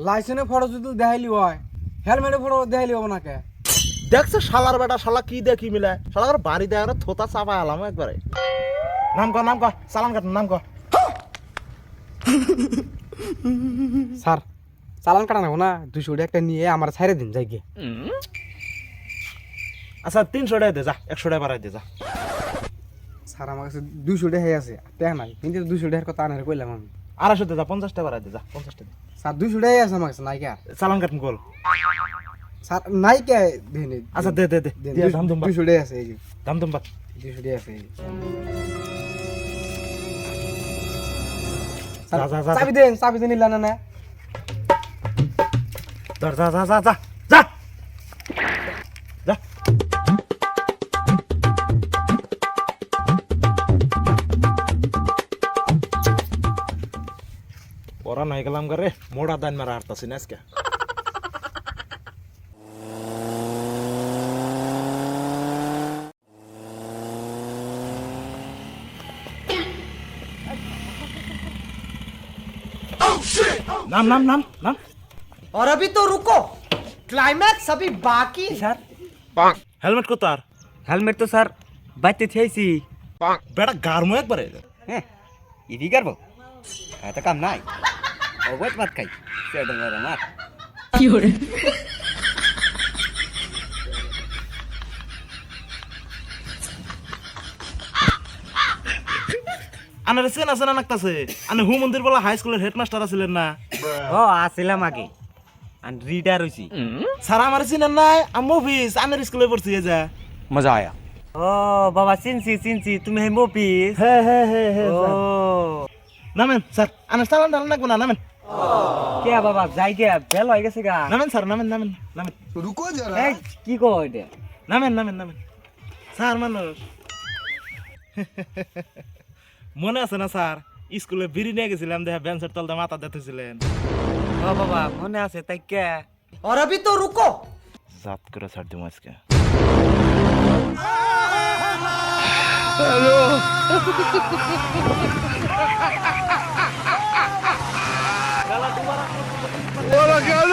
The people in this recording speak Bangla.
লাইসেন্সে ফটো যদি দেখাইলি হয় হেলমেটে ফটো দেখাইলি হবো না কে? দেখছে শালার বেটা শালা কি দেখি মিলে শালার বাড়ি দেয় থোতা চাপা আলাম একবারে। নাম ক চালান কাট নাম ক। স্যার চালান কাটা নেবো না, 200 টাকা একটা নিয়ে আমার ছাইরে দিন যাই গিয়ে। আচ্ছা 300 টাকা দে যা, 100 টাকা বাড়াই দে যা। স্যার আমার কাছে 200 টাকা আছে, টাকা নাই, কিন্তু 200 টাকার কথা আনারে কইলাম আমি। 250 দে যা, 50 টাকা বাড়াই দে যা, 50 টাকা। স্যার 200 টাকাই আছে আমার কাছে, নাই কে? চালান কাট গোল। স্যার নাই কে দেন? আচ্ছা দে দে দে দিয়া দাম দম 200 টাকা আছে এই যে, দাম দম বাত 200 টাকা আছে এই যে। যা যা যা চাবি দেন নিলা না? ধর যা যা যা যা যা যা। পড়া নাই গেলাম গারে মোড়া দান মারা হারতাছি না আজকে। नाम नाम नाम नाम। और अभी तो रुको, क्लाइमैक्स अभी बाकी है। স্যার हेलमेट को तार হেলমেট তো স্যার বাইতে থেয়েছি। बेटा गार में एक बारे হ্যাঁ ইভি করবো এত কাম নাই, অবৈধ ভাত খাই সেটা আমার। আনে রেসেন আছে না নাকতাছে আনে হু মন্দির বলা হাই স্কুলের হেডমাস্টার আছিলেন না? ও আসিলাম আগে আর রিডার হইছি। স্যার আমার চিনেন নাই আমি মুভিস আনের স্কুলে পড়ছি এই যা মজা আয়া। ও বাবা চিনছি তুমি হে মফিস। হ্যাঁ হ্যাঁ হ্যাঁ হ্যাঁ ও নামেন স্যার আনে চালান ডালান লাগবো না নামেন কে বাবা যাই গে বেল হয়ে গেছে গা। নামেন স্যার নামেন নামেন নামেন রুকো জরা। এই কি কো এটা? নামেন নামেন নামেন স্যার মানুষ মনে আছে না স্যার স্কুলে বিড়ি নিয়ে গেছিলাম দেখা বেঞ্চের তলতে মাথা দেখতেছিলেন? ও বাবা মনে আছে তাই কে? और अभी तो रुको, জাত করে ছাড় দিম আজকে। বলো কেন?